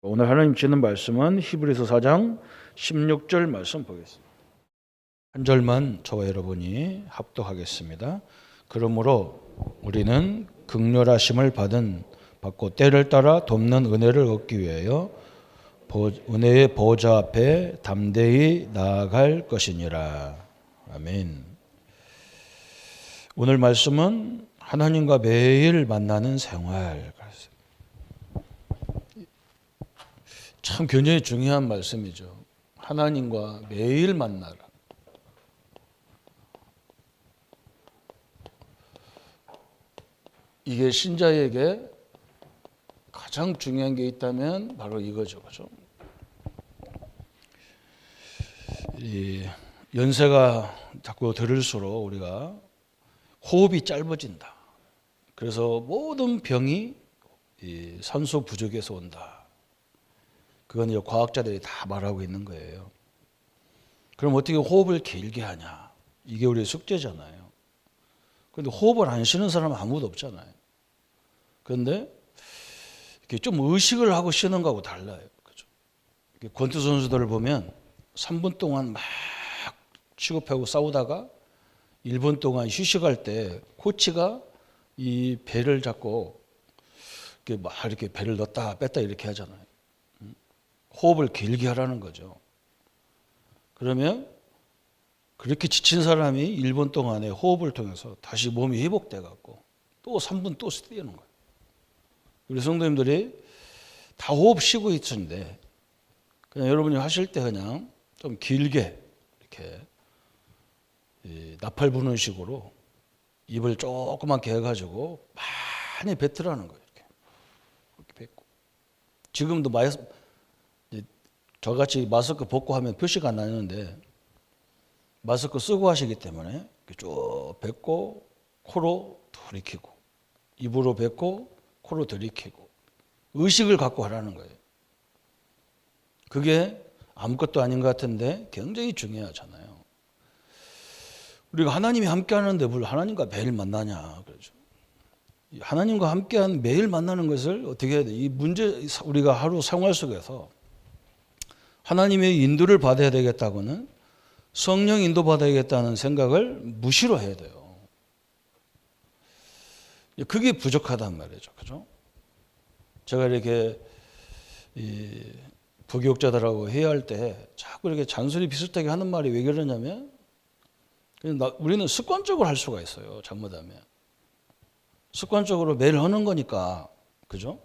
오늘 하나님 주시는 말씀은 히브리서 4장 16절 말씀 보겠습니다. 한 절만 저와 여러분이 합독하겠습니다. 그러므로 우리는 극렬하심을 받고 때를 따라 돕는 은혜를 얻기 위하여 은혜의 보좌 앞에 담대히 나아갈 것이니라. 아멘. 오늘 말씀은 하나님과 매일 만나는 생활. 참 굉장히 중요한 말씀이죠. 하나님과 매일 만나라. 이게 신자에게 가장 중요한 게 있다면 바로 이거죠. 그죠? 이 연세가 자꾸 들을수록 우리가 호흡이 짧아진다. 그래서 모든 병이 이 산소 부족에서 온다. 그건 이제 과학자들이 다 말하고 있는 거예요. 그럼 어떻게 호흡을 길게 하냐? 이게 우리의 숙제잖아요. 그런데 호흡을 안 쉬는 사람은 아무도 없잖아요. 그런데 이렇게 좀 의식을 하고 쉬는 거하고 달라요. 그죠? 권투 선수들을 보면 3분 동안 막 치고 패고 싸우다가 1분 동안 휴식할 때 코치가 이 배를 잡고 이렇게 배를 넣었다 뺐다 이렇게 하잖아요. 호흡을 길게 하라는 거죠. 그러면 그렇게 지친 사람이 1분 동안에 호흡을 통해서 다시 몸이 회복돼 갖고 또 3분 또 뛰는 거예요. 우리 성도님들이 다 호흡 쉬고 있는데 그냥 여러분이 하실 때 그냥 좀 길게 이렇게 나팔 부는 식으로 입을 조그맣게 해가지고 많이 뱉으라는 거예요. 이렇게 뱉고. 지금도 저같이 마스크 벗고 하면 표시가 안 나는데 마스크 쓰고 하시기 때문에 쭉 뱉고 코로 들이키고 입으로 뱉고 코로 들이키고 의식을 갖고 하라는 거예요. 그게 아무것도 아닌 것 같은데 굉장히 중요하잖아요. 우리가 하나님이 함께 하는데 뭘 하나님과 매일 만나냐 그러죠. 하나님과 함께한 매일 만나는 것을 어떻게 해야 돼? 이 문제 우리가 하루 생활 속에서 하나님의 인도를 받아야 되겠다고는 성령 인도 받아야겠다는 생각을 무시로 해야 돼요. 그게 부족하단 말이죠. 그죠? 제가 이렇게 부교육자들하고 회의할 때 자꾸 이렇게 잔소리 비슷하게 하는 말이 왜 그러냐면 우리는 습관적으로 할 수가 있어요. 잘못하면. 습관적으로 매일 하는 거니까. 그죠?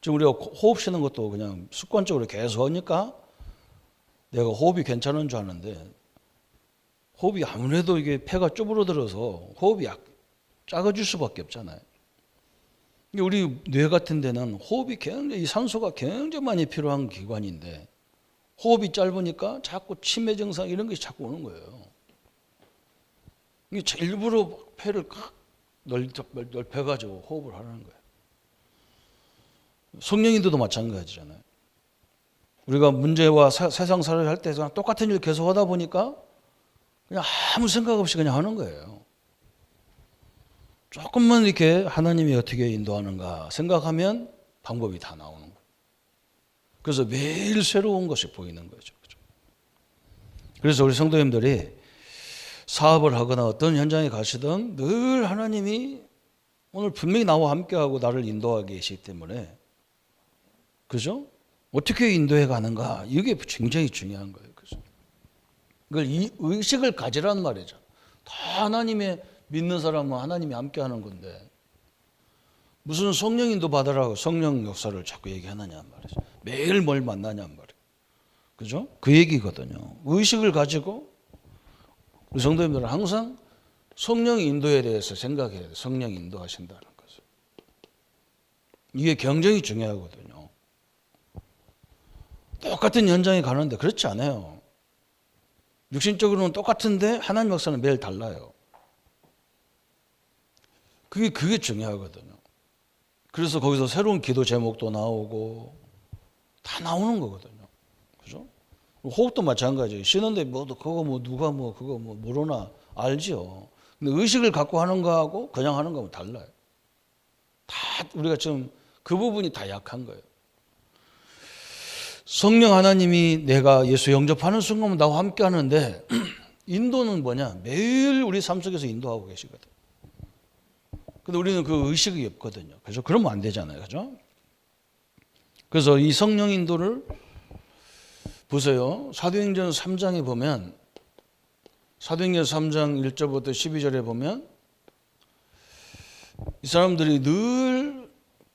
지금 우리가 호흡 쉬는 것도 그냥 습관적으로 계속 하니까 내가 호흡이 괜찮은 줄 아는데 호흡이 아무래도 이게 폐가 쭈그러들어서 호흡이 작아질 수밖에 없잖아요. 우리 뇌 같은 데는 호흡이 굉장히 산소가 굉장히 많이 필요한 기관인데 호흡이 짧으니까 자꾸 치매 증상 이런 것이 자꾸 오는 거예요. 이게 일부러 폐를 넓혀가지고 호흡을 하는 거예요. 성령인도도 마찬가지잖아요. 우리가 문제와 세상 살을 할 때 똑같은 일 계속 하다 보니까 그냥 아무 생각 없이 그냥 하는 거예요. 조금만 이렇게 하나님이 어떻게 인도하는가 생각하면 방법이 다 나오는 거예요. 그래서 매일 새로운 것이 보이는 거죠. 그래서 우리 성도님들이 사업을 하거나 어떤 현장에 가시든 늘 하나님이 오늘 분명히 나와 함께하고 나를 인도하게 계시기 때문에 그죠? 어떻게 인도해 가는가? 이게 굉장히 중요한 거예요. 그래서 이걸 이 의식을 가지라는 말이죠. 다 하나님의 믿는 사람은 하나님이 함께 하는 건데 무슨 성령 인도 받으라고 성령 역사를 자꾸 얘기하느냐 말이죠. 매일 뭘 만나냐 말이에요. 그죠? 그 얘기거든요. 의식을 가지고 우리 성도님들은 항상 성령 인도에 대해서 생각해야 돼요. 성령 인도하신다는 것을. 이게 굉장히 중요하거든요. 똑같은 현장에 가는데 그렇지 않아요. 육신적으로는 똑같은데 하나님 역사는 매일 달라요. 그게 중요하거든요. 그래서 거기서 새로운 기도 제목도 나오고 다 나오는 거거든요. 그죠? 호흡도 마찬가지예요. 쉬는데 그거 누가 그거 모르나 알지요. 근데 의식을 갖고 하는 거하고 그냥 하는 거하고 달라요. 다 우리가 지금 그 부분이 다 약한 거예요. 성령 하나님이 내가 예수 영접하는 순간 나와 함께 하는데 인도는 뭐냐? 매일 우리 삶 속에서 인도하고 계시거든. 근데 우리는 그 의식이 없거든요. 그래서 그러면 안 되잖아요. 그죠? 그래서 이 성령 인도를 보세요. 사도행전 3장에 보면 사도행전 3장 1절부터 12절에 보면 이 사람들이 늘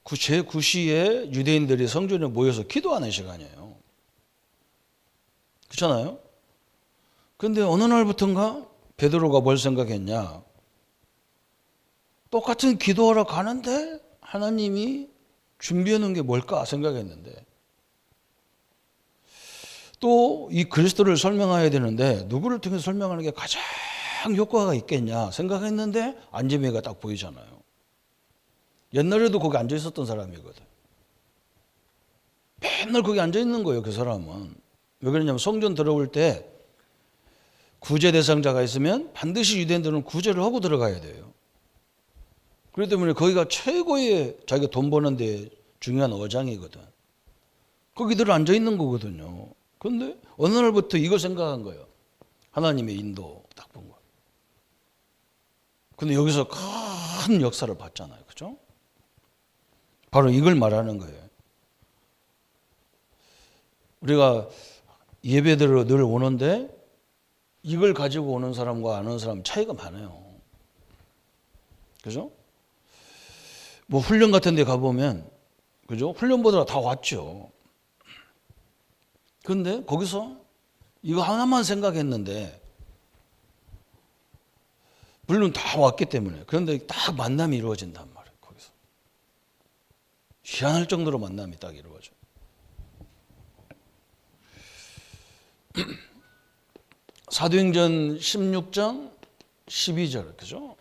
제9시에 유대인들이 성전에 모여서 기도하는 시간이에요. 그렇잖아요? 그런데 어느 날부터인가 베드로가 뭘 생각했냐? 똑같은 기도하러 가는데 하나님이 준비해 놓은 게 뭘까 생각했는데 또 이 그리스도를 설명해야 되는데 누구를 통해서 설명하는 게 가장 효과가 있겠냐 생각했는데 안재미가 딱 보이잖아요. 옛날에도 거기 앉아 있었던 사람이거든. 맨날 거기 앉아 있는 거예요. 그 사람은. 왜 그러냐면 성전 들어올 때 구제 대상자가 있으면 반드시 유대인들은 구제를 하고 들어가야 돼요. 그렇기 때문에 거기가 최고의 자기가 돈 버는 데 중요한 어장이거든. 거기들 앉아 있는 거거든요. 그런데 어느 날부터 이걸 생각한 거예요. 하나님의 인도 딱 본 거예요. 근데 여기서 큰 역사를 봤잖아요. 그죠? 바로 이걸 말하는 거예요. 우리가 예배드리러 늘 오는데 이걸 가지고 오는 사람과 안 오는 사람 차이가 많아요. 그죠? 뭐 훈련 같은 데 가보면 그죠? 훈련보다 다 왔죠. 그런데 거기서 이거 하나만 생각했는데 물론 다 왔기 때문에 그런데 딱 만남이 이루어진단 말이에요. 거기서 희한할 정도로 만남이 딱 이루어져. 사도행전 16장 12절 그죠?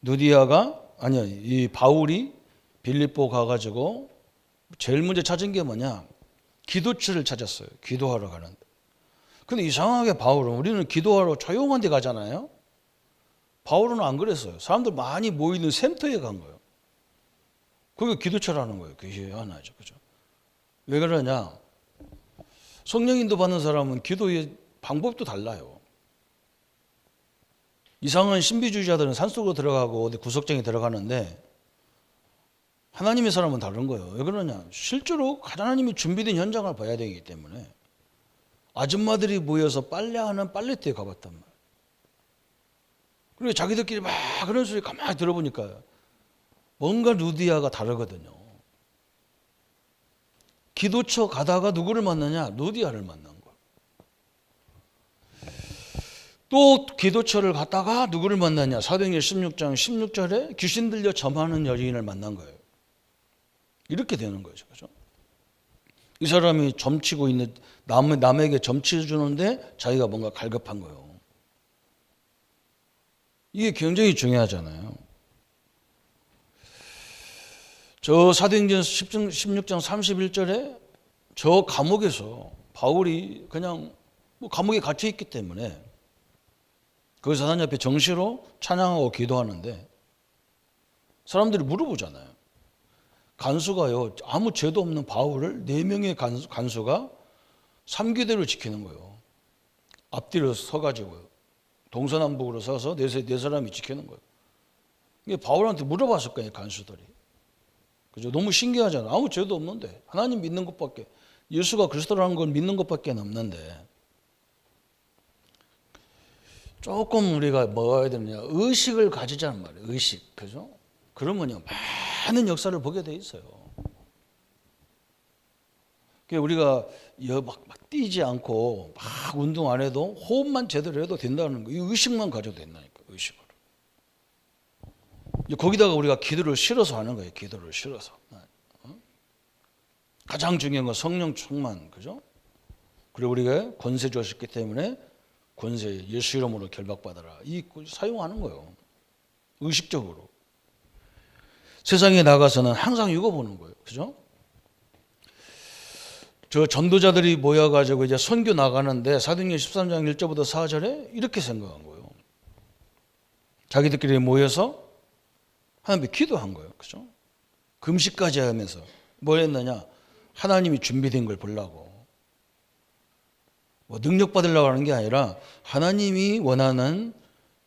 누디아가 아니야 이 바울이 빌립보 가가지고 제일 먼저 찾은 게 뭐냐? 기도처를 찾았어요. 기도하러 가는데. 근데 이상하게 바울은 우리는 기도하러 조용한 데 가잖아요. 바울은 안 그랬어요. 사람들 많이 모이는 센터에 간 거예요. 그게 기도처라는 거예요. 그게 하나죠. 그죠? 왜 그러냐? 성령 인도 받는 사람은 기도의 방법도 달라요. 이상한 신비주의자들은 산속으로 들어가고 어디 구석정에 들어가는데 하나님의 사람은 다른 거예요. 왜 그러냐? 실제로 하나님이 준비된 현장을 봐야 되기 때문에 아줌마들이 모여서 빨래하는 빨래터에 가봤단 말이에요. 그리고 자기들끼리 막 그런 소리 가만히 들어보니까 뭔가 루디아가 다르거든요. 기도처 가다가 누구를 만나냐? 루디아를 만난 거예요. 또 기도처를 갔다가 누구를 만나냐? 사도행전 16장 16절에 귀신 들려 점하는 여인을 만난 거예요. 이렇게 되는 거죠. 그죠? 이 사람이 점치고 있는 남에게 점치 주는데 자기가 뭔가 갈급한 거예요. 이게 굉장히 중요하잖아요. 저 사도행전 16장 31절에 저 감옥에서 바울이 그냥 뭐 감옥에 갇혀 있기 때문에 거기서 하나님 앞에 정시로 찬양하고 기도하는데 사람들이 물어보잖아요. 간수가요, 아무 죄도 없는 바울을 4명의 간수가 3교대로 지키는 거예요. 앞뒤로 서가지고요. 동서남북으로 서서 네 사람이 지키는 거예요. 이게 바울한테 물어봤을 거예요, 간수들이. 그죠? 너무 신기하잖아요. 아무 죄도 없는데. 하나님 믿는 것밖에, 예수가 그리스도라는 걸 믿는 것밖에 없는데. 조금 우리가 뭐 해야 되느냐. 의식을 가지자는 말이에요. 의식. 그죠? 그러면요, 많은 역사를 보게 돼 있어요. 우리가 막 뛰지 않고 막 운동 안 해도 호흡만 제대로 해도 된다는 거. 이 의식만 가져도 된다니까. 의식으로. 거기다가 우리가 기도를 실어서 하는 거예요. 기도를 실어서. 가장 중요한 건 성령 충만. 그죠? 그리고 우리가 권세 주셨기 때문에 권세 예수 이름으로 결박받아라. 이 사용하는 거예요. 의식적으로. 세상에 나가서는 항상 이거 보는 거예요. 그죠? 저 전도자들이 모여가지고 이제 선교 나가는데 사도행전 13장 1절부터 4절에 이렇게 생각한 거예요. 자기들끼리 모여서 하나님께 기도한 거예요. 그죠? 금식까지 하면서 뭘 했느냐? 하나님이 준비된 걸 보려고. 뭐 능력 받으려고 하는 게 아니라 하나님이 원하는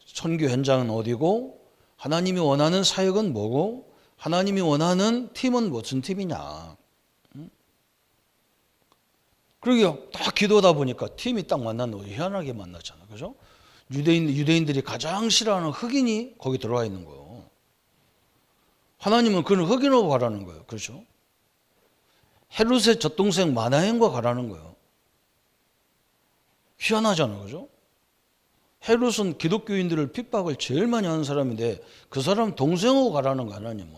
선교 현장은 어디고 하나님이 원하는 사역은 뭐고 하나님이 원하는 팀은 무슨 팀이냐. 그러게 딱 기도하다 보니까 팀이 딱 만났는데 희한하게 만났잖아. 그죠? 유대인들이 가장 싫어하는 흑인이 거기 들어와 있는 거예요. 하나님은 그는 흑인으로 가라는 거예요. 그렇죠? 헤롯의 젖동생 마나행과 가라는 거예요. 희한하잖아요. 그죠? 헤롯은 기독교인들을 핍박을 제일 많이 하는 사람인데 그 사람 동생하고 가라는 거 하나님은.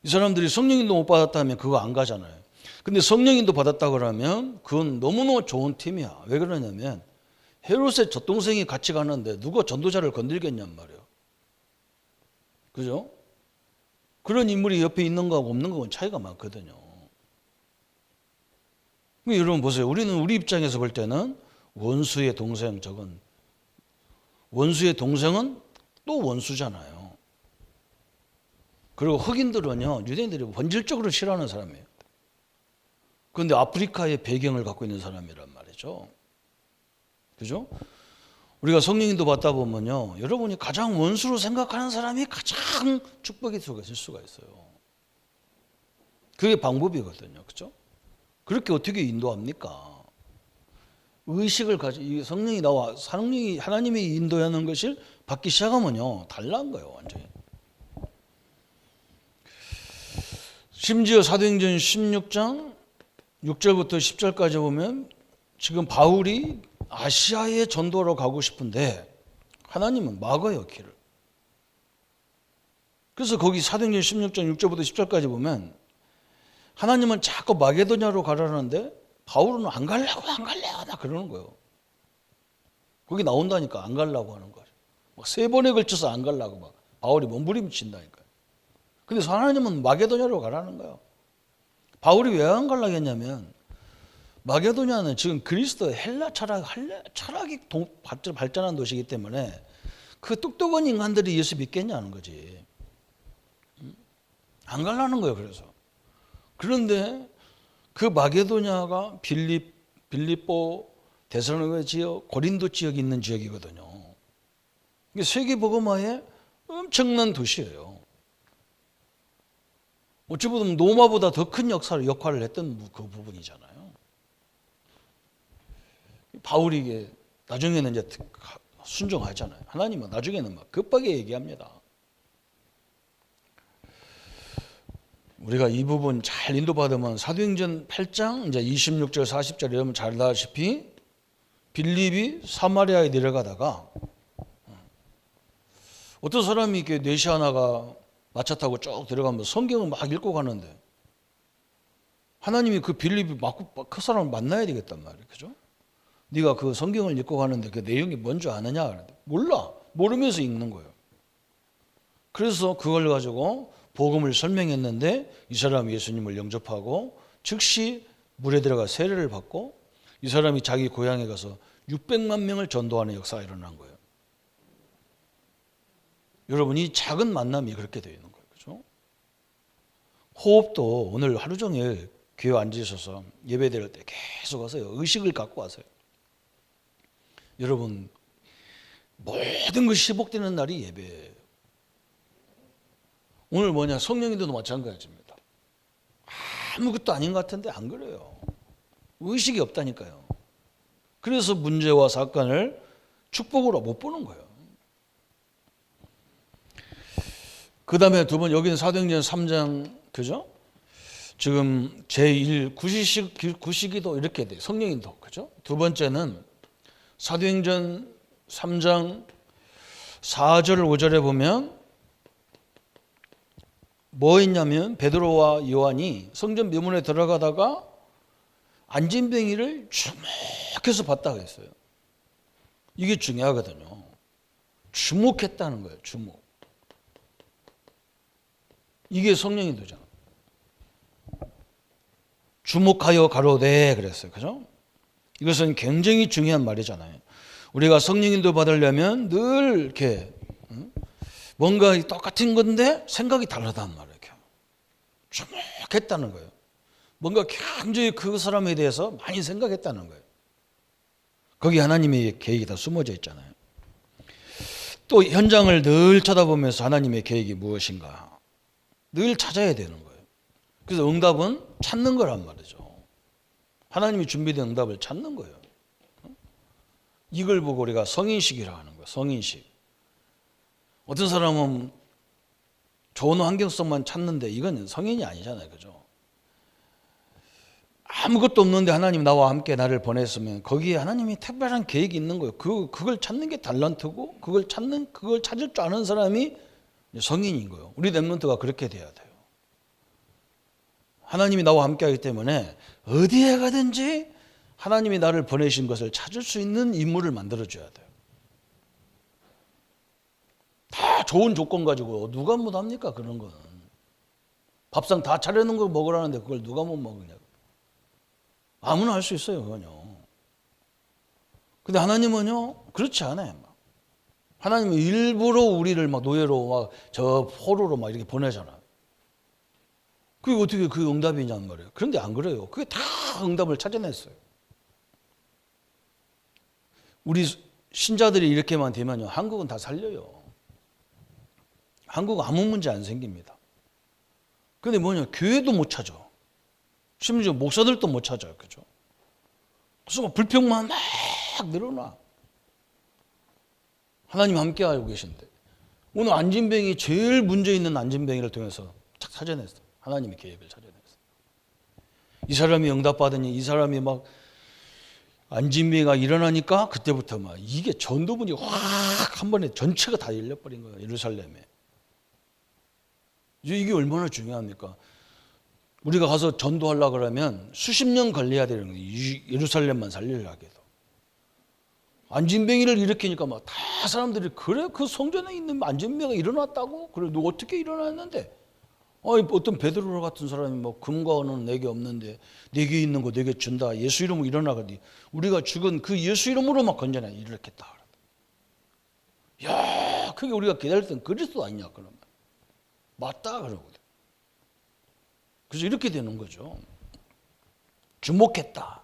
이 사람들이 성령인도 못 받았다면 그거 안 가잖아요. 근데 성령인도 받았다 그러면 그건 너무너무 좋은 팀이야. 왜 그러냐면 헤롯의 젖동생이 같이 가는데 누가 전도자를 건들겠냔 말이에요. 그죠? 그런 인물이 옆에 있는 거하고 없는 거하고는 차이가 많거든요. 여러분 보세요. 우리는 우리 입장에서 볼 때는 원수의 동생, 저건 원수의 동생은 또 원수잖아요. 그리고 흑인들은요, 유대인들이 본질적으로 싫어하는 사람이에요. 그런데 아프리카의 배경을 갖고 있는 사람이란 말이죠. 그죠? 우리가 성령인도 받다 보면요, 여러분이 가장 원수로 생각하는 사람이 가장 축복이 들어갈 수가 있어요. 그게 방법이거든요. 그죠? 그렇게 어떻게 인도합니까? 의식을 가지고 성령이 나와 성령이 하나님이 인도하는 것을 받기 시작하면요, 달라는 거예요, 완전히. 심지어 사도행전 16장 6절부터 10절까지 보면 지금 바울이 아시아에 전도하러 가고 싶은데 하나님은 막아요, 길을. 그래서 거기 사도행전 16장 6절부터 10절까지 보면 하나님은 자꾸 마게도냐로 가라는데 바울은 안 가려고 막 그러는 거예요. 거기 나온다니까 안 가려고 하는 거예요. 막 3번에 걸쳐서 안 가려고 막 바울이 몸부림친다니까요. 근데 하나님은 마게도냐로 가라는 거예요. 바울이 왜 안 가려고 했냐면 마게도냐는 지금 그리스도 헬라 철학이 발전한 도시이기 때문에 그 똑똑한 인간들이 예수 믿겠냐는 거지. 안 가려는 거예요. 그래서. 그런데 그 마게도냐가 빌립보, 데살로니가 지역, 고린도 지역이 있는 지역이거든요. 이게 세계복음화의 엄청난 도시예요. 어찌 보면 로마보다 더 큰 역할을 했던 그 부분이잖아요. 바울이 이게 나중에는 이제 순종하잖아요. 하나님은 나중에는 막 급하게 얘기합니다. 우리가 이 부분 잘 인도받으면 사도행전 8장 이제 26절 40절 여러분 잘 알다시피 빌립이 사마리아에 내려가다가 어떤 사람이 이렇게 넷이 하나가 마차 타고 쭉 들어가면서 성경을 막 읽고 가는데 하나님이 그 빌립이 그 사람을 만나야 되겠단 말이에요. 그죠? 네가 그 성경을 읽고 가는데 그 내용이 뭔지 아느냐? 몰라. 모르면서 읽는 거예요. 그래서 그걸 가지고 복음을 설명했는데 이 사람이 예수님을 영접하고 즉시 물에 들어가 세례를 받고 이 사람이 자기 고향에 가서 600만 명을 전도하는 역사가 일어난 거예요. 여러분 이 작은 만남이 그렇게 되어 있는 거예요. 그렇죠? 호흡도 오늘 하루 종일 교회 앉으셔서 예배 드릴 때 계속 하세요. 의식을 갖고 하세요. 여러분 모든 것이 회복되는 날이 예배예요. 오늘 뭐냐 성령인도도 마찬가지입니다. 아무것도 아닌 것 같은데 안 그래요. 의식이 없다니까요. 그래서 문제와 사건을 축복으로 못 보는 거예요. 그 다음에 두 번 여기는 사도행전 3장 그죠? 지금 제1 구시기도 이렇게 돼요. 성령인도 그죠? 두 번째는 사도행전 3장 4절 5절에 보면 뭐 했냐면 베드로와 요한이 성전 묘문에 들어가다가 안진뱅이를 주목해서 봤다 그랬어요. 이게 중요하거든요. 주목했다는 거예요. 주목. 이게 성령인도잖아. 주목하여 가로되 그랬어요. 그죠? 이것은 굉장히 중요한 말이잖아요. 우리가 성령인도 받으려면 늘 이렇게 뭔가 똑같은 건데 생각이 다르단 말이에요. 했다는 거예요. 뭔가 굉장히 그 사람에 대해서 많이 생각했다는 거예요. 거기 하나님의 계획이 다 숨어져 있잖아요. 또 현장을 늘 쳐다보면서 하나님의 계획이 무엇인가 늘 찾아야 되는 거예요. 그래서 응답은 찾는 거란 말이죠. 하나님이 준비된 응답을 찾는 거예요. 이걸 보고 우리가 성인식이라고 하는 거예요. 성인식. 어떤 사람은 좋은 환경성만 찾는데 이건 성인이 아니잖아요. 그죠? 아무것도 없는데 하나님 나와 함께 나를 보냈으면 거기에 하나님이 특별한 계획이 있는 거예요. 그걸 찾는 게 달란트고 그걸 찾을 줄 아는 사람이 성인인 거예요. 우리 랩런트가 그렇게 돼야 돼요. 하나님이 나와 함께 하기 때문에 어디에 가든지 하나님이 나를 보내신 것을 찾을 수 있는 인물을 만들어줘야 돼요. 다 좋은 조건 가지고 누가 못합니까? 그런 거는. 밥상 다 차려놓은 거 먹으라는데 그걸 누가 못 먹으냐고. 아무나 할 수 있어요, 그건요. 근데 하나님은요, 그렇지 않아요. 하나님은 일부러 우리를 막 노예로 막 저 포로로 막 이렇게 보내잖아요. 그게 어떻게 그 응답이냐는 말이에요. 그런데 안 그래요. 그게 다 응답을 찾아냈어요. 우리 신자들이 이렇게만 되면요, 한국은 다 살려요. 한국은 아무 문제 안 생깁니다. 근데 뭐냐, 교회도 못 찾아. 심지어 목사들도 못 찾아요. 그죠? 그래서 불평만 막 늘어나. 하나님 함께 하고 계신데. 오늘 안진뱅이 제일 문제 있는 안진뱅이를 통해서 착 찾아냈어. 하나님의 계획을 찾아냈어. 이 사람이 응답받으니 이 사람이 막 안진뱅이가 일어나니까 그때부터 막 이게 전도분이 확 한 번에 전체가 다 열려버린 거예요. 예루살렘에. 이게 얼마나 중요합니까? 우리가 가서 전도하려고 그러면 수십 년 걸려야 되는 거예요. 예루살렘만 살리려고 해도. 안진뱅이를 일으키니까 막 다 사람들이 그래? 그 성전에 있는 안진뱅이가 일어났다고? 그래, 너 어떻게 일어났는데? 어떤 베드로 같은 사람이 뭐 금과 은은 내게 없는데 내게 있는 거 내게 준다. 예수 이름으로 일어나거든. 우리가 죽은 그 예수 이름으로 막 건져내 일으켰다. 야, 그게 우리가 기다렸던 그리스도 아니냐 그러면. 맞다 그러거든. 그래서 이렇게 되는 거죠. 주목했다.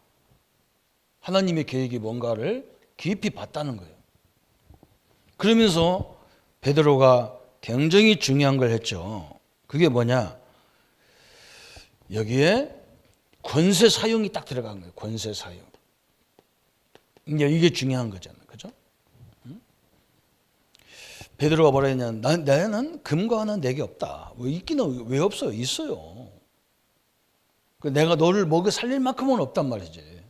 하나님의 계획이 뭔가를 깊이 봤다는 거예요. 그러면서 베드로가 굉장히 중요한 걸 했죠. 그게 뭐냐? 여기에 권세 사용이 딱 들어간 거예요. 권세 사용. 이게 중요한 거잖아요. 그죠? 베드로가 뭐라 했냐? 나는 금과 은은 내게 없다. 있기는 왜 없어요? 있어요. 내가 너를 먹여 살릴 만큼은 없단 말이지.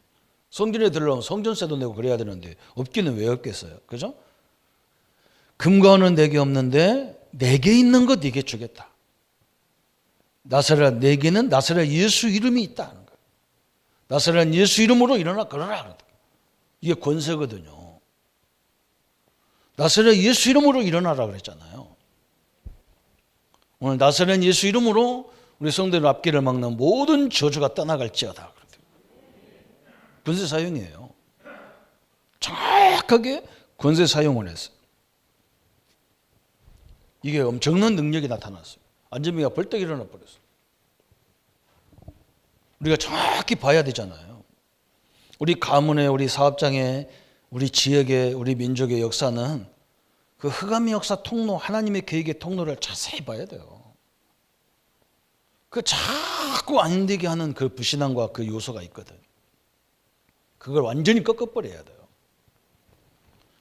성전에 들어가면 성전세도 내고 그래야 되는데 없기는 왜 없겠어요? 그죠? 금과 은은 내게 없는데 내게 있는 것 네게 주겠다. 나사렛 내게는 나사렛 예수 이름이 있다는 거예요. 나사렛 예수 이름으로 일어나 걸어라. 이게 권세거든요. 나사렛 예수 이름으로 일어나라 그랬잖아요. 오늘 나사렛 예수 이름으로 우리 성도들 앞길을 막는 모든 저주가 떠나갈지어다. 권세 사용이에요. 정확하게 권세 사용을 했어요. 이게 엄청난 능력이 나타났어요. 안진뱅이가 벌떡 일어나 버렸어요. 우리가 정확히 봐야 되잖아요. 우리 가문의, 우리 사업장의, 우리 지역의, 우리 민족의 역사는 그 흑암의 역사 통로, 하나님의 계획의 통로를 자세히 봐야 돼요. 그 자꾸 안 되게 하는 그 불신앙과 그 요소가 있거든. 그걸 완전히 꺾어버려야 돼요.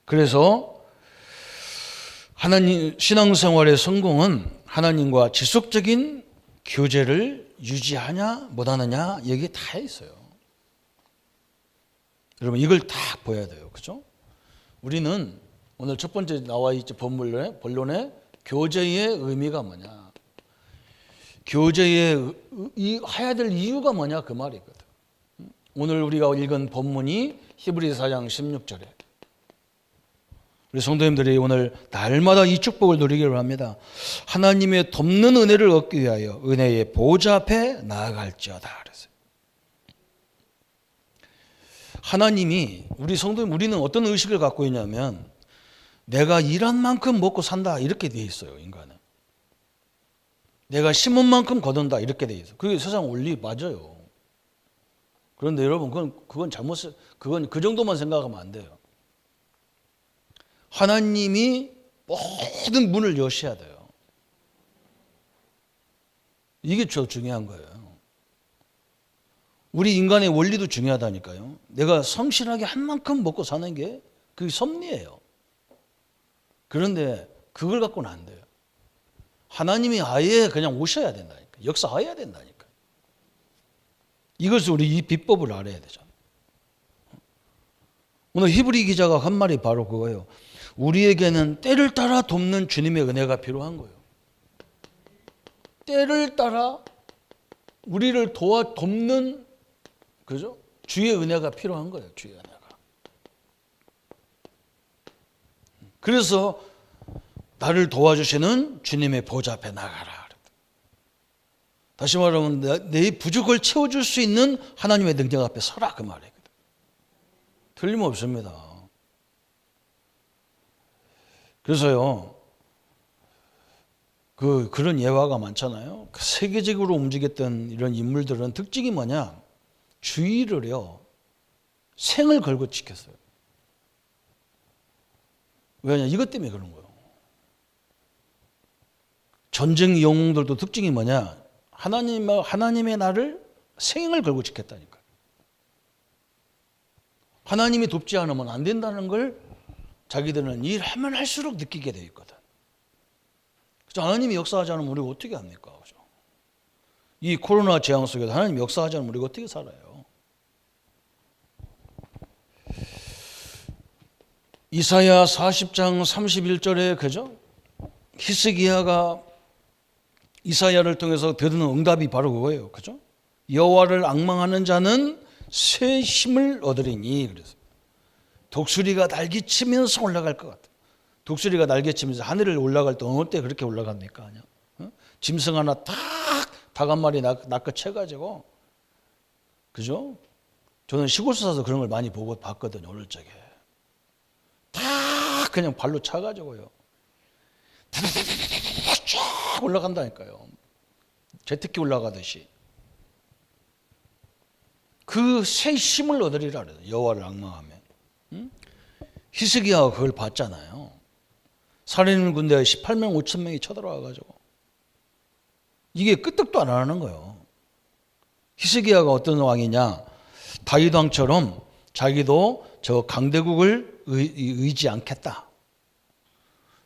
그래서 하나님 신앙생활의 성공은 하나님과 지속적인 교제를 유지하냐 못하느냐 여기에 다 있어요. 여러분 이걸 다 보여야 돼요. 그죠? 우리는 오늘 첫 번째 나와 있죠. 본론에 교제의 의미가 뭐냐. 교제의 해야 될 이유가 뭐냐 그 말이거든. 오늘 우리가 읽은 본문이 히브리서 4장 16절에 우리 성도님들이 오늘 날마다 이 축복을 누리기를 합니다. 하나님의 돕는 은혜를 얻기 위하여 은혜의 보좌 앞에 나아갈지어다 그랬어요. 하나님이 우리 성도님 우리는 어떤 의식을 갖고 있냐면 내가 일한 만큼 먹고 산다 이렇게 돼 있어요. 인간은. 내가 심은 만큼 거둔다 이렇게 돼 있어. 그게 세상 원리 맞아요. 그런데 여러분 그건 잘못, 그건 그 정도만 생각하면 안 돼요. 하나님이 모든 문을 여셔야 돼요. 이게 더 중요한 거예요. 우리 인간의 원리도 중요하다니까요. 내가 성실하게 한 만큼 먹고 사는 게 그게 섭리예요. 그런데 그걸 갖고는 안 돼요. 하나님이 아예 그냥 오셔야 된다니까. 역사해야 된다니까. 이것을 우리 이 비법을 알아야 되잖아요. 오늘 히브리 기자가 한 말이 바로 그거예요. 우리에게는 때를 따라 돕는 주님의 은혜가 필요한 거예요. 때를 따라 우리를 돕는, 그죠? 주의 은혜가 필요한 거예요. 주의 은혜가. 그래서 나를 도와주시는 주님의 보좌 앞에 나가라. 다시 말하면 내 부족을 채워줄 수 있는 하나님의 능력 앞에 서라, 그 말이거든. 틀림없습니다. 그래서요, 그런 예화가 많잖아요. 세계적으로 움직였던 이런 인물들은 특징이 뭐냐? 주의를요, 생을 걸고 지켰어요. 왜냐? 이것 때문에 그런 거예요. 전쟁 영웅들도 특징이 뭐냐? 하나님의 나를 생을 걸고 지켰다니까. 하나님이 돕지 않으면 안 된다는 걸 자기들은 일하면 할수록 느끼게 돼 있거든. 그래서 하나님이 역사하지 않으면 우리가 어떻게 합니까? 그죠? 이 코로나 재앙 속에서 하나님이 역사하지 않으면 우리가 어떻게 살아요? 이사야 40장 31절에, 그죠? 히스기야가 이사야를 통해서 듣는 응답이 바로 그거예요. 그죠? 여호와를 앙망하는 자는 새 힘을 얻으리니. 그래서 독수리가 날개치면서 올라갈 것 같아. 독수리가 날개치면서 하늘을 올라갈 때 어느 때 그렇게 올라갑니까? 그냥? 어? 짐승 하나 닭 한 마리 낚아채가지고, 그죠? 저는 시골서 사서 그런 걸 많이 보고 봤거든요. 어릴 적에. 딱 그냥 발로 차가지고요. 쫙 올라간다니까요. 제트기 올라가듯이. 그 새 힘을 얻으리라 그래요. 여호와를 앙망하면. 히스기야가 그걸 봤잖아요. 살아있는 군대가 18만 5천 명이 쳐들어와가지고 이게 끄떡도 안 하는 거예요. 히스기야가 어떤 왕이냐? 다윗 왕처럼 자기도 저 강대국을 의지 않겠다.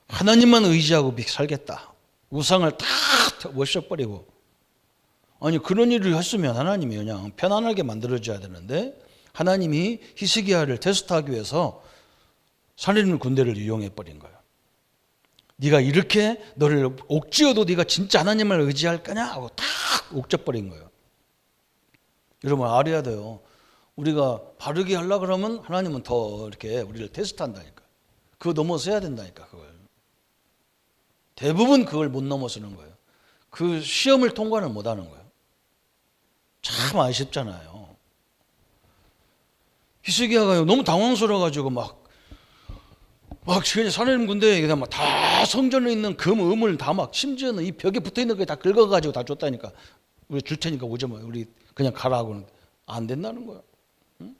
하나님만 의지하고 살겠다. 우상을 다 워셔버리고. 아니 그런 일을 했으면 하나님이 그냥 편안하게 만들어줘야 되는데 하나님이 히스기야를 테스트하기 위해서 살아있는 군대를 이용해버린 거예요. 네가 이렇게 너를 옥지어도 네가 진짜 하나님을 의지할 거냐 하고 탁 옥져버린 거예요. 여러분 알아야 돼요. 우리가 바르게 하려고 그러면 하나님은 더 이렇게 우리를 테스트한다니까. 그거 넘어서야 된다니까. 그걸 대부분 그걸 못 넘어서는 거예요. 그 시험을 통과는 못하는 거예요. 참 아쉽잖아요. 히스기야가 너무 당황스러워가지고 막 살아있는 군대에 그냥 막 다 성전에 있는 금을 다 막 심지어는 이 벽에 붙어 있는 거 다 긁어가지고 다 줬다니까. 우리 줄 테니까 오지 마. 우리 그냥 가라 하고는 안 된다는 거야. 응?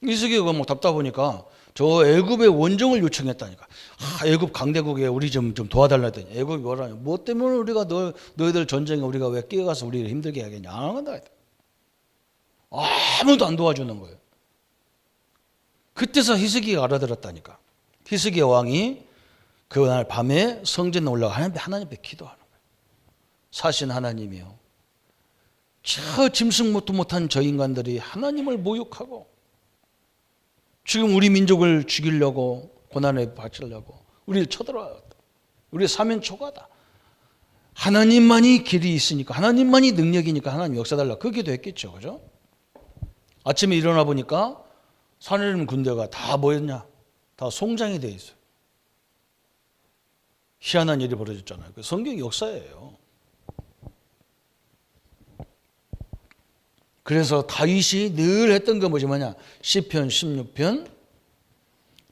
히스기야가 뭐 답답하니까 저 애굽의 원정을 요청했다니까. 애굽 강대국에 우리 좀 도와달라 했더니 애굽이 뭐라냐? 뭐 때문에 우리가 너희들 전쟁에 우리가 왜 끼어가서 우리를 힘들게 하겠냐? 안 한다 했다. 아무도 안 도와주는 거예요. 그때서 히스기야가 알아들었다니까. 히스기야 왕이 그날 밤에 성전에 올라가 하나님 앞에 기도하는 거예요. 사신 하나님이요. 저 짐승 못한 저 인간들이 하나님을 모욕하고 지금 우리 민족을 죽이려고 고난에 바치려고 우리를 쳐들어왔다. 우리의 사면 초과다. 하나님만이 길이 있으니까 하나님만이 능력이니까 하나님 역사달라. 그 기도했겠죠. 그죠? 아침에 일어나 보니까 살아있는 군대가 다 뭐였냐? 다 송장이 돼 있어요. 희한한 일이 벌어졌잖아요. 그 성경 역사예요. 그래서 다윗이 늘 했던 거 뭐냐? 시편 16편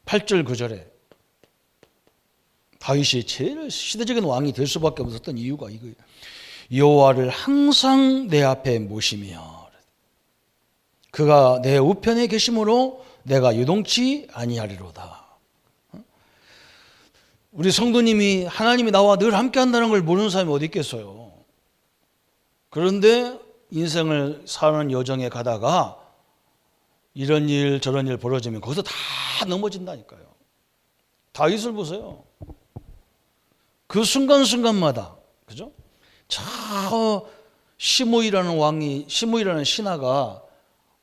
8절 9절에 다윗이 제일 시대적인 왕이 될 수밖에 없었던 이유가 이거예요. 여호와를 항상 내 앞에 모시며 그가 내 우편에 계심으로 내가 요동치 아니하리로다. 우리 성도님이 하나님이 나와 늘 함께 한다는 걸 모르는 사람이 어디 있겠어요. 그런데 인생을 사는 여정에 가다가 이런 일 저런 일 벌어지면 거기서 다 넘어진다니까요. 다윗을 보세요. 그 순간순간마다, 그죠? 저 시므이라는 신하가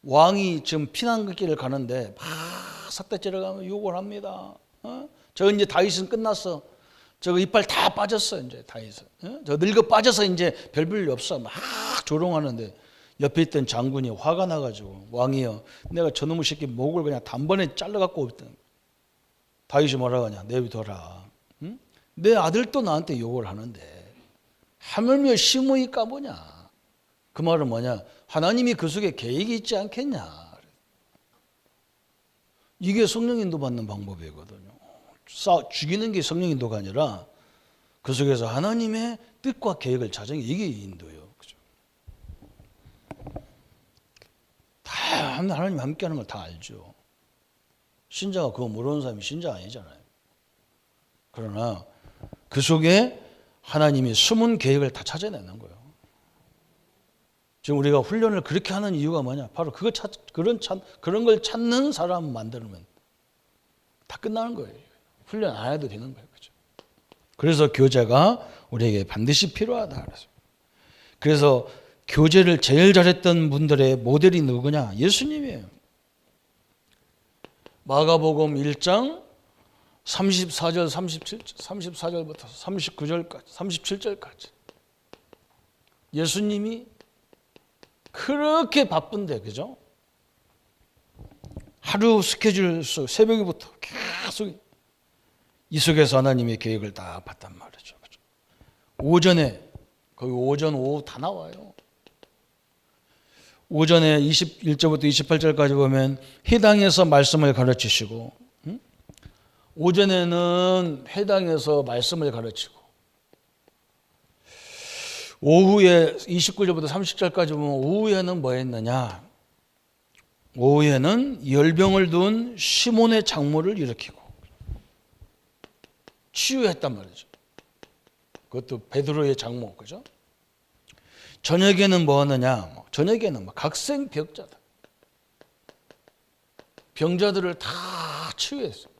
왕이 지금 피난길을 가는데 막 삭대질을 가면 욕을 합니다. 저 이제 다윗은 끝났어. 저거 이빨 다 빠졌어 이제 다윗은. 저 늙어 빠져서 이제 별 볼 일 없어. 막 조롱하는데 옆에 있던 장군이 화가 나가지고 왕이여, 내가 저놈의 새끼 목을 그냥 단번에 잘라갖고 다윗이 뭐라고 하냐, 내비둬라. 응? 내 아들도 나한테 욕을 하는데 하물며 시므이 까보냐. 그 말은 뭐냐, 하나님이 그 속에 계획이 있지 않겠냐. 이게 성령 인도 받는 방법이거든요. 죽이는 게 성령 인도가 아니라 그 속에서 하나님의 뜻과 계획을 찾은 게 이게 인도예요. 그죠? 다 하나님 함께하는 걸 다 알죠. 신자가 그거 모르는 사람이 신자 아니잖아요. 그러나 그 속에 하나님이 숨은 계획을 다 찾아내는 거예요. 지금 우리가 훈련을 그렇게 하는 이유가 뭐냐? 바로 그런 걸 찾는 사람 만들면 다 끝나는 거예요. 훈련 안 해도 되는 거예요. 그죠? 그래서 교제가 우리에게 반드시 필요하다. 그래서 교제를 제일 잘했던 분들의 모델이 누구냐? 예수님이에요. 마가복음 1장 34절, 34절부터 39절까지, 37절까지. 예수님이 그렇게 바쁜데, 그죠? 하루 스케줄 속 새벽부터 계속 이 속에서 하나님의 계획을 다 봤단 말이죠. 그죠? 오전에, 거기 오전, 오후 다 나와요. 오전에 21절부터 28절까지 보면 회당에서 말씀을 가르치시고, 오전에는 회당에서 말씀을 가르치고, 오후에 29절부터 30절까지 보면 오후에는 뭐 했느냐? 오후에는 열병을 둔 시몬의 장모를 일으키고 치유했단 말이죠. 그것도 베드로의 장모, 그죠? 저녁에는 뭐 하느냐? 저녁에는 각생 병자들, 병자들을 다 치유했어요.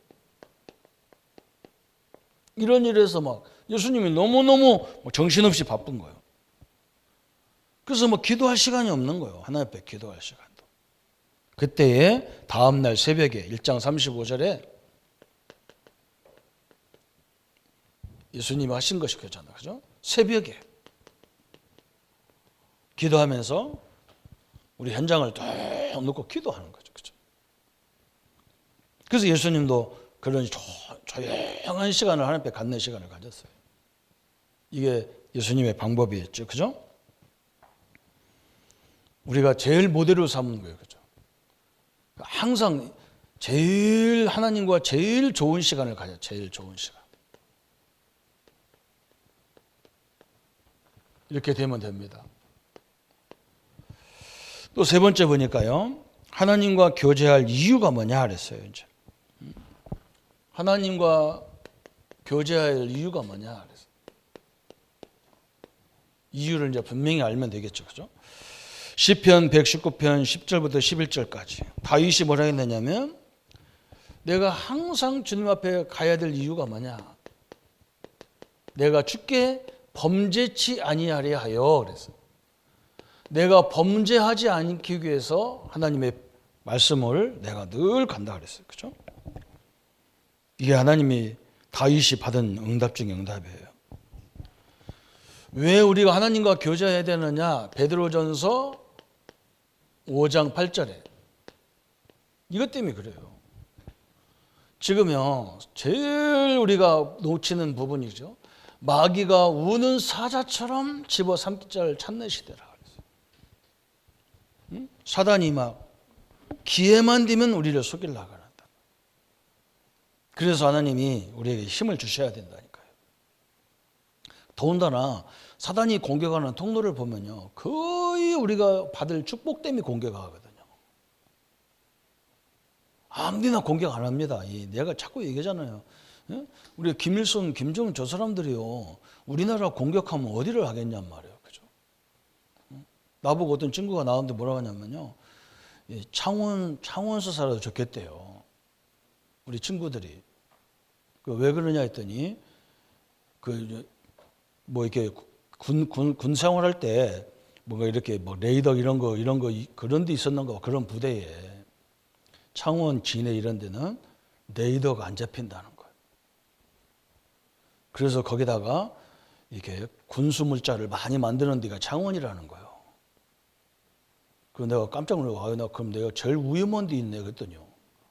이런 일에서 막 예수님이 너무너무 정신없이 바쁜 거예요. 그래서 기도할 시간이 없는 거예요. 하나님 앞에 기도할 시간도. 그때에 다음날 새벽에 1장 35절에 예수님이 하신 것이 그잖아요. 그죠? 새벽에 기도하면서 우리 현장을 쭉 놓고 기도하는 거죠. 그죠? 그래서 예수님도 그런 조용한 시간을 하나님 앞에 갖는 시간을 가졌어요. 이게 예수님의 방법이었죠. 그죠? 우리가 제일 모델로 삼는 거예요. 그죠? 항상 제일 하나님과 제일 좋은 시간을 가져. 제일 좋은 시간. 이렇게 되면 됩니다. 또 세 번째 보니까요. 하나님과 교제할 이유가 뭐냐 그랬어요. 이제. 하나님과 교제할 이유가 뭐냐 그랬어요. 이유를 이제 분명히 알면 되겠죠. 그죠? 시편 119편 10절부터 11절까지 다윗이 뭐라 했느냐면 내가 항상 주님 앞에 가야 될 이유가 뭐냐? 내가 주께 범죄치 아니하려 하여 그랬어요. 내가 범죄하지 않기 위해서 하나님의 말씀을 내가 늘 간다 그랬어요. 그죠? 이게 하나님이 다윗이 받은 응답 중에 응답이에요. 왜 우리가 하나님과 교제해야 되느냐? 베드로전서 5장 8절에 이것 때문에 그래요. 지금요 제일 우리가 놓치는 부분이죠. 마귀가 우는 사자처럼 집어삼킬 자를 찾는 시대라 그랬어요. 응? 사단이 막 기회만 되면 우리를 속이려고 한다. 그래서 하나님이 우리에게 힘을 주셔야 된다니까요. 더군다나 사단이 공격하는 통로를 보면요, 거의 우리가 받을 축복 때문에 공격하거든요. 아무데나 공격 안 합니다. 내가 자꾸 얘기하잖아요. 예? 우리 김일성, 김정은 저 사람들이요, 우리나라 공격하면 어디를 하겠냔 말이에요. 그죠? 나보고 어떤 친구가 나왔는데 뭐라고 하냐면요, 창원서 살아도 좋겠대요. 우리 친구들이. 왜 그러냐 했더니, 이렇게 군 생활할 때 뭔가 이렇게 뭐 레이더 이런 거 그런 데 있었는가, 그런 부대에 창원, 진해 이런 데는 레이더가 안 잡힌다는 거예요. 그래서 거기다가 이렇게 군수 물자를 많이 만드는 데가 창원이라는 거예요. 그래서 내가 깜짝 놀라고, 그럼 내가 제일 위험한 데 있네 그랬더니요.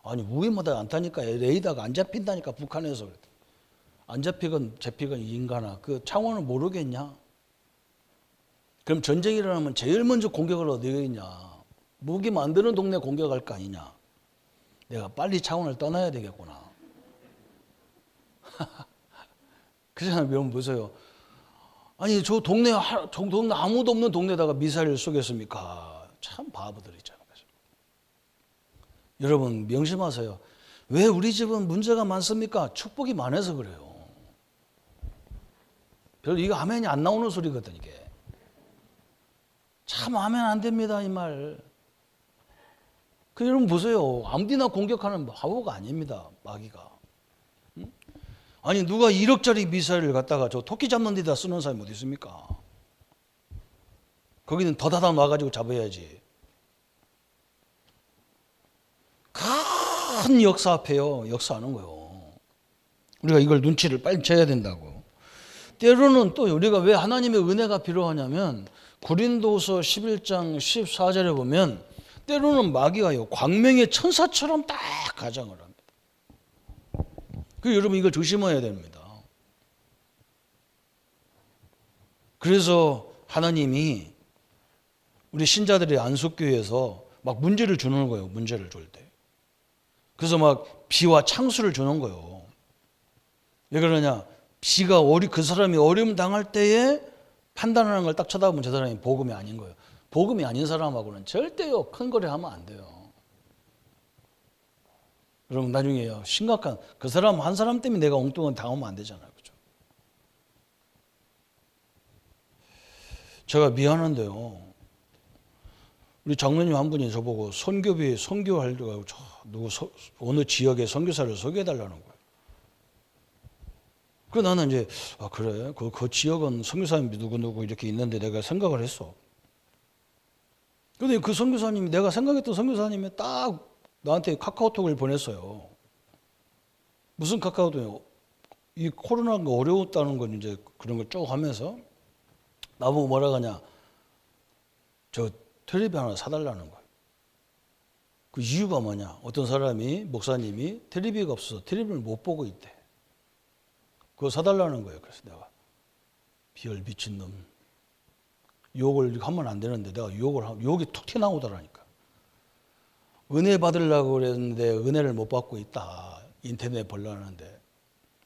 아니, 위험하다 않다니까. 레이더가 안 잡힌다니까, 북한에서. 안 잡히건 이 인간아, 그 창원을 모르겠냐? 그럼 전쟁이 일어나면 제일 먼저 공격을 어디에 있냐? 무기 만드는 동네 공격할 거 아니냐? 내가 빨리 창원을 떠나야 되겠구나. 그렇잖아요. 여러분 보세요. 아니, 저 동네 아무도 없는 동네에다가 미사일을 쏘겠습니까? 참 바보들이잖아요. 여러분 명심하세요. 왜 우리 집은 문제가 많습니까? 축복이 많아서 그래요. 별로 이거 아멘이 안 나오는 소리거든, 이게. 참 아멘 안 됩니다, 이 말. 여러분 보세요. 아무데나 공격하는 바보가 아닙니다, 마귀가. 응? 아니, 누가 1억짜리 미사일을 갖다가 저 토끼 잡는 데다 쓰는 사람이 어디 있습니까? 거기는 더다닥 놔가지고 잡아야지. 큰 역사 앞에요, 역사하는 거예요. 우리가 이걸 눈치를 빨리 채야 된다고. 때로는 또 우리가 왜 하나님의 은혜가 필요하냐면, 고린도서 11장 14절에 보면 때로는 마귀가요, 광명의 천사처럼 딱 가장을 합니다. 여러분 이걸 조심해야 됩니다. 그래서 하나님이 우리 신자들의 안식교회에서 막 문제를 주는 거예요. 문제를 줄 때. 그래서 막 비와 창수를 주는 거예요. 왜 그러냐? 비가 그 사람이 어려움 당할 때에 판단하는 걸 딱 쳐다보면 저 사람이 복음이 아닌 거예요. 복음이 아닌 사람하고는 절대요, 큰 거래 하면 안 돼요. 여러분 나중에요, 심각한 그 사람 한 사람 때문에 내가 엉뚱한 당하면 안 되잖아요. 그죠? 제가 미안한데요, 우리 장로님 한 분이 저보고 선교하려고 어느 지역의 선교사를 소개해달라는 거예요. 그래서 나는 이제 그래, 그 지역은 선교사님이 누구 이렇게 있는데 내가 생각을 했어. 근데 그 선교사님이, 내가 생각했던 선교사님이 딱 나한테 카카오톡을 보냈어요. 무슨 카카오톡이요? 이 코로나가 어려웠다는 건 이제 그런 걸 쭉 하면서 나보고 뭐라 하냐, 저 텔레비 하나 사달라는 거예요. 그 이유가 뭐냐? 어떤 사람이, 목사님이 텔레비가 없어서 텔레비를 못 보고 있대. 그거 사달라는 거예요. 그래서 내가 비열 미친놈, 욕을 하면 안 되는데 내가 욕이 툭 튀어나오더라니까. 은혜 받으려고 그랬는데 은혜를 못 받고 있다, 인터넷에 보려는데.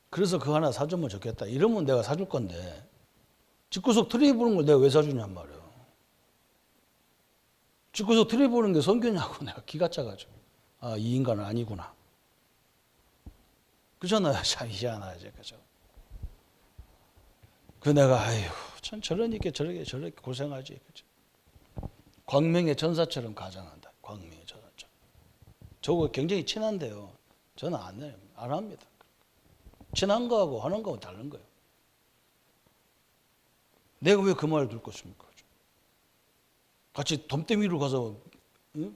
그래서 그거 하나 사주면 좋겠다. 이러면 내가 사줄 건데 집구석 트레이 보는 걸 내가 왜 사주냔 말이에요. 집구석 트레이 보는 게 선교냐고. 내가 기가 차가지고, 이 인간은 아니구나. 그잖아요. 참 희한하지, 그죠? 내가 참 저러니까 저렇게 고생하지, 그죠? 광명의 전사처럼 가장한다. 광명의 전사처럼. 저거 굉장히 친한데요, 저는 안 합니다. 친한 거하고 하는 거하고 다른 거예요. 내가 왜 그 말을 들을 것입니까? 같이 덤대미로 가서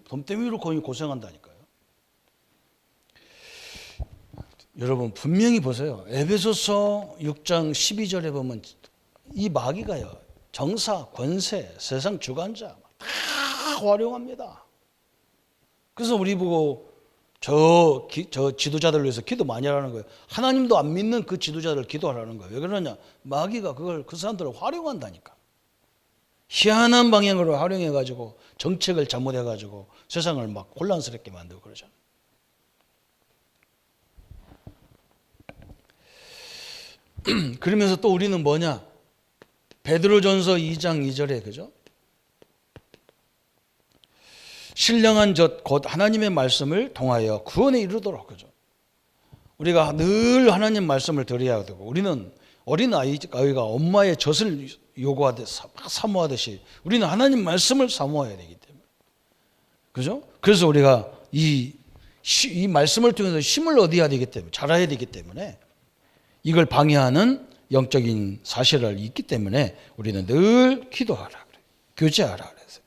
덤대미로 거의 고생한다니까요. 여러분 분명히 보세요. 에베소서 6장 12절에 보면 이 마귀가요, 정사, 권세, 세상 주관자 다 활용합니다. 그래서 우리 보고 저 지도자들 위해서 기도 많이 하라는 거예요. 하나님도 안 믿는 그 지도자들 기도하라는 거예요. 왜 그러냐? 마귀가 그 사람들을 활용한다니까. 희한한 방향으로 활용해가지고 정책을 잘못해가지고 세상을 막 혼란스럽게 만들고 그러잖아요. 그러면서 또 우리는 뭐냐? 베드로전서 2장 2절에 그죠? 신령한 젖 곧 하나님의 말씀을 통하여 구원에 이르도록 그죠? 우리가 늘 하나님 말씀을 들어야 되고 우리는 어린 아이가 엄마의 젖을 요구하듯이 사모하듯이 우리는 하나님 말씀을 사모해야 되기 때문에 그죠? 그래서 우리가 이 말씀을 통해서 힘을 얻어야 되기 때문에 자라야 되기 때문에 이걸 방해하는 영적인 사실을 있기 때문에 우리는 늘 기도하라 그래. 교제하라 그랬어요.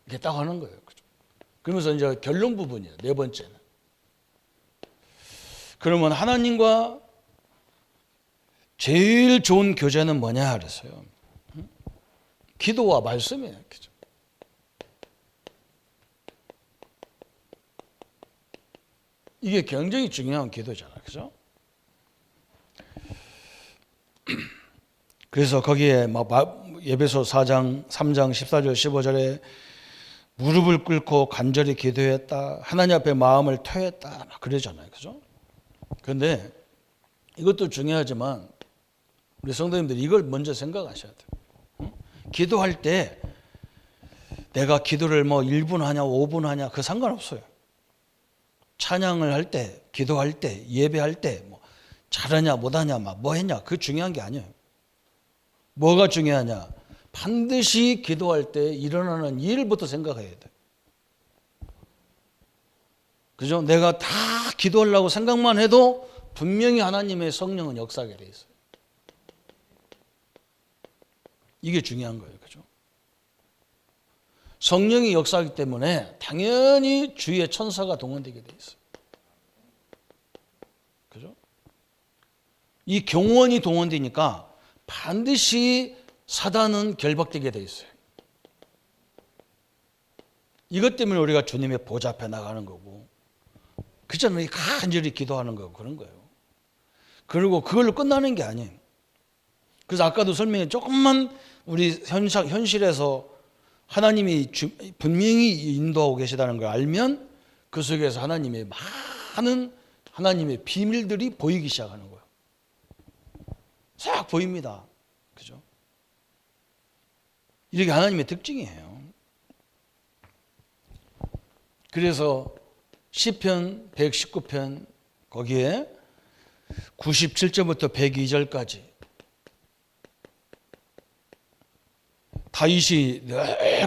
이게 딱 하는 거예요. 그죠? 그러면서 이제 결론 부분이에요. 네 번째는. 그러면 하나님과 제일 좋은 교제는 뭐냐 그랬어요. 기도와 말씀이에요. 그죠? 이게 굉장히 중요한 기도잖아요. 그죠? 그래서 거기에 예배소 4장 3장 14절 15절에 무릎을 꿇고 간절히 기도했다. 하나님 앞에 마음을 토했다. 막 그러잖아요. 그죠? 그런데 이것도 중요하지만 우리 성도님들이 이걸 먼저 생각하셔야 돼요. 기도할 때 내가 기도를 1분 하냐 5분 하냐 그 상관없어요. 찬양을 할 때, 기도할 때, 예배할 때 잘하냐 못하냐 뭐 했냐 그 중요한 게 아니에요. 뭐가 중요하냐? 반드시 기도할 때 일어나는 일부터 생각해야 돼. 그죠? 내가 다 기도하려고 생각만 해도 분명히 하나님의 성령은 역사하게 돼 있어요. 이게 중요한 거예요. 그죠? 성령이 역사하기 때문에 당연히 주위의 천사가 동원되게 돼 있어요. 그죠? 이 경원이 동원되니까 반드시 사단은 결박되게 돼 있어요. 이것 때문에 우리가 주님의 보좌 앞에 나가는 거고 그잖아요. 간절히 기도하는 거고 그런 거예요. 그리고 그걸로 끝나는 게 아니에요. 그래서 아까도 설명해 조금만 우리 현실에서 하나님이 분명히 인도하고 계시다는 걸 알면 그 속에서 하나님의 많은 하나님의 비밀들이 보이기 시작하는 거예요. 싹 보입니다. 그죠? 이게 하나님의 특징이에요. 그래서 시편 119편 거기에 97절부터 102절까지 다윗이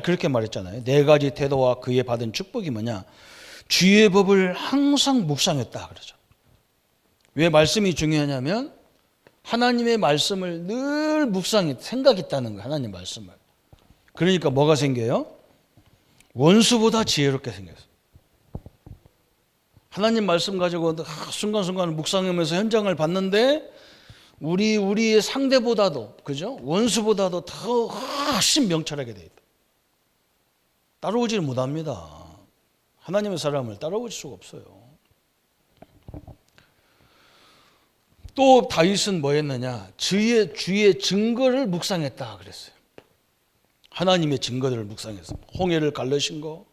그렇게 말했잖아요. 네 가지 태도와 그에 받은 축복이 뭐냐? 주의 법을 항상 묵상했다 그러죠. 왜 말씀이 중요하냐면 하나님의 말씀을 늘 생각했다는 거예요. 하나님 말씀을. 그러니까 뭐가 생겨요? 원수보다 지혜롭게 생겼어요. 하나님 말씀 가지고 순간순간 묵상하면서 현장을 봤는데 우리의 상대보다도 그죠? 원수보다도 더 훨씬 명철하게 돼 있다. 따라오지를 못합니다. 하나님의 사람을 따라올 수가 없어요. 또 다윗은 뭐 했느냐? 주의 증거를 묵상했다 그랬어요. 하나님의 증거들을 묵상했어. 홍해를 갈르신 거,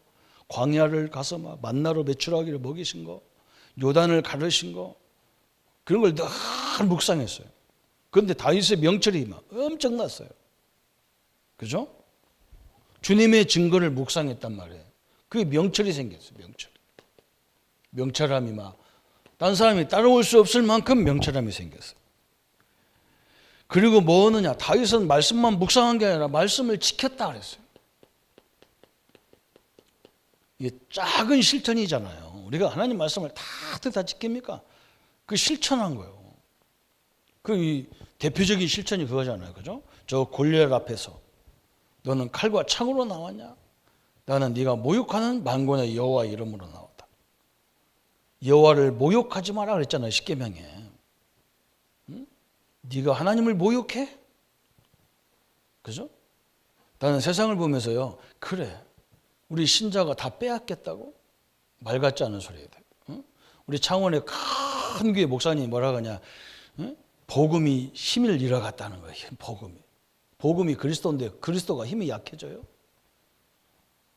광야를 가서 만나로 메추라기를 먹이신 거, 요단을 가르신 거 그런 걸 늘 묵상했어요. 그런데 다윗의 명철이 엄청났어요. 그죠? 주님의 증거를 묵상했단 말이에요. 그게 명철이 생겼어요. 명철함이 딴 사람이 따라올 수 없을 만큼 명철함이 생겼어요. 그리고 뭐 하느냐? 다윗은 말씀만 묵상한 게 아니라 말씀을 지켰다 그랬어요. 이게 작은 실천이잖아요. 우리가 하나님 말씀을 다 지킵니까? 그 실천한 거예요. 그 대표적인 실천이 그거잖아요. 그죠? 저 골리앗 앞에서 너는 칼과 창으로 나왔냐? 나는 네가 모욕하는 만군의 여호와 이름으로 나왔다. 여호와를 모욕하지 마라 그랬잖아요. 십계명에. 응? 네가 하나님을 모욕해? 그죠? 나는 세상을 보면서요. 그래. 우리 신자가 다 빼앗겠다고? 말 같지 않은 소리예요. 응? 우리 창원의 큰 교회 목사님이 뭐라 하냐? 응? 복음이 힘을 잃어갔다는 거예요. 복음이 그리스도인데 그리스도가 힘이 약해져요?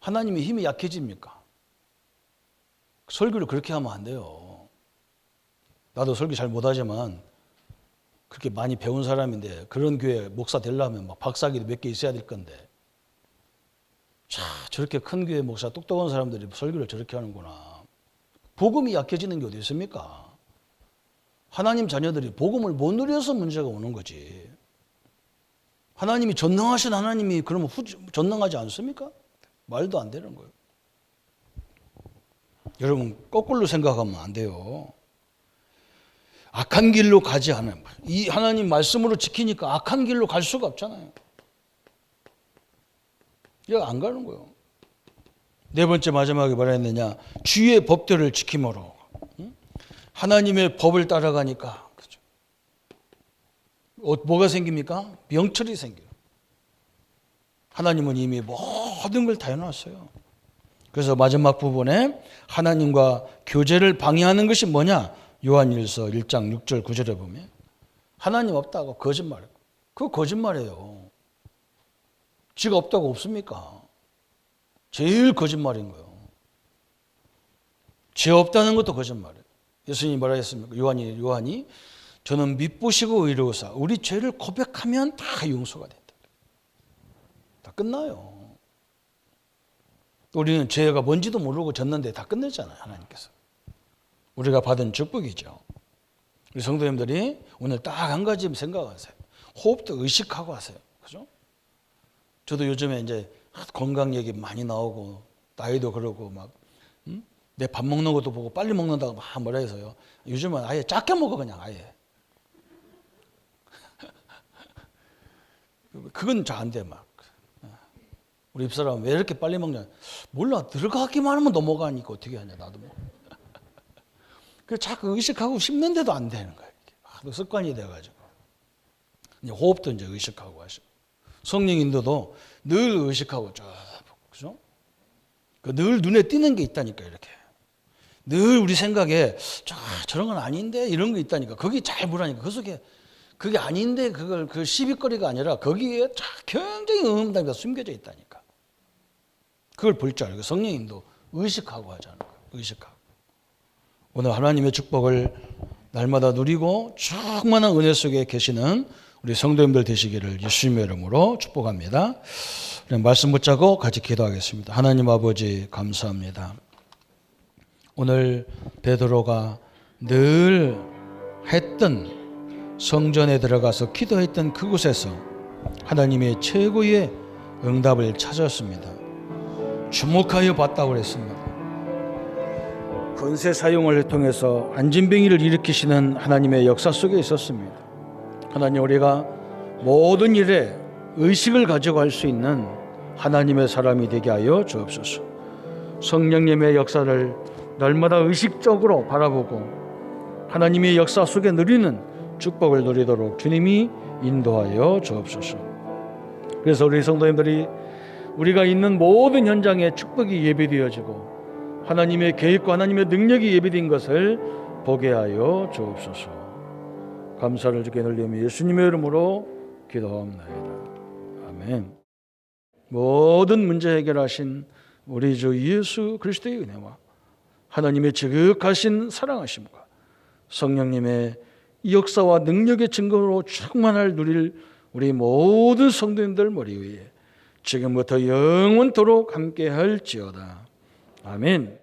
하나님의 힘이 약해집니까? 설교를 그렇게 하면 안 돼요. 나도 설교 잘 못하지만 그렇게 많이 배운 사람인데 그런 교회 목사 되려면 막 박사학위도 몇 개 있어야 될 건데 자, 저렇게 큰 교회 목사 똑똑한 사람들이 설교를 저렇게 하는구나. 복음이 약해지는 게 어디 있습니까? 하나님 자녀들이 복음을 못 누려서 문제가 오는 거지. 하나님이 전능하신 하나님이 그러면 전능하지 않습니까? 말도 안 되는 거예요. 여러분 거꾸로 생각하면 안 돼요. 악한 길로 가지 않아요. 이 하나님 말씀으로 지키니까 악한 길로 갈 수가 없잖아요. 이거 안 가는 거예요. 네 번째 마지막에 뭐라 했느냐? 주의 법들을 지킴으로. 하나님의 법을 따라가니까 그렇죠. 뭐가 생깁니까? 명철이 생겨요. 하나님은 이미 모든 걸 다 해놨어요. 그래서 마지막 부분에 하나님과 교제를 방해하는 것이 뭐냐? 요한일서 1장 6절 9절에 보면 하나님 없다고 거짓말해요. 그거 거짓말이에요. 지가 없다고 없습니까? 제일 거짓말인 거예요. 죄 없다는 것도 거짓말이에요. 예수님이 뭐라 했습니까? 요한이 저는 미쁘시고 의로우사 우리 죄를 고백하면 다 용서가 된다. 다 끝나요. 우리는 죄가 뭔지도 모르고 졌는데 다 끝냈잖아요. 하나님께서. 우리가 받은 축복이죠. 우리 성도님들이 오늘 딱 한 가지 생각하세요. 호흡도 의식하고 하세요. 그죠? 저도 요즘에 이제 건강 얘기 많이 나오고 나이도 그러고 막 내 밥 먹는 것도 보고 빨리 먹는다고 막 뭐라 해서요. 요즘은 아예 작게 먹어 그냥 아예. 그건 잘 안 돼 막. 우리 집사람 왜 이렇게 빨리 먹냐? 몰라 들어가기만 하면 넘어가니까 어떻게 하냐 나도 뭐. 그 자꾸 의식하고 씹는데도 안 되는 거예요. 하도 습관이 돼가지고. 이제 호흡도 이제 의식하고 하시고. 성령 인도도 늘 의식하고 쫙, 그죠? 늘 눈에 띄는 게 있다니까 이렇게. 늘 우리 생각에 저런 건 아닌데 이런 거 있다니까. 거기 잘 보라니까. 그 속에 그게 아닌데 그걸 그 시비거리가 아니라 거기에 굉장히 응답이 숨겨져 있다니까. 그걸 볼 줄 알고 성령 인도 의식하고 하자는 거예요. 의식하고. 오늘 하나님의 축복을 날마다 누리고 충만한 은혜 속에 계시는 우리 성도님들 되시기를 예수님의 이름으로 축복합니다. 말씀 붙잡고 같이 기도하겠습니다. 하나님 아버지 감사합니다. 오늘 베드로가 늘 했던 성전에 들어가서 기도했던 그곳에서 하나님의 최고의 응답을 찾았습니다. 주목하여 봤다고 그랬습니다. 권세 사용을 통해서 안진뱅이를 일으키시는 하나님의 역사 속에 있었습니다. 하나님 우리가 모든 일에 의식을 가지고 할 수 있는 하나님의 사람이 되게 하여 주옵소서. 성령님의 역사를 날마다 의식적으로 바라보고 하나님의 역사 속에 누리는 축복을 누리도록 주님이 인도하여 주옵소서. 그래서 우리 성도님들이 우리가 있는 모든 현장에 축복이 예비되어지고 하나님의 계획과 하나님의 능력이 예비된 것을 보게 하여 주옵소서. 감사를 주께 돌리며 예수님의 이름으로 기도하옵나이다. 아멘. 모든 문제 해결하신 우리 주 예수 그리스도의 은혜와 하나님의 지극하신 사랑하심과 성령님의 역사와 능력의 증거로 충만할 누릴 우리 모든 성도님들 머리 위에 지금부터 영원토록 함께할지어다. 아멘.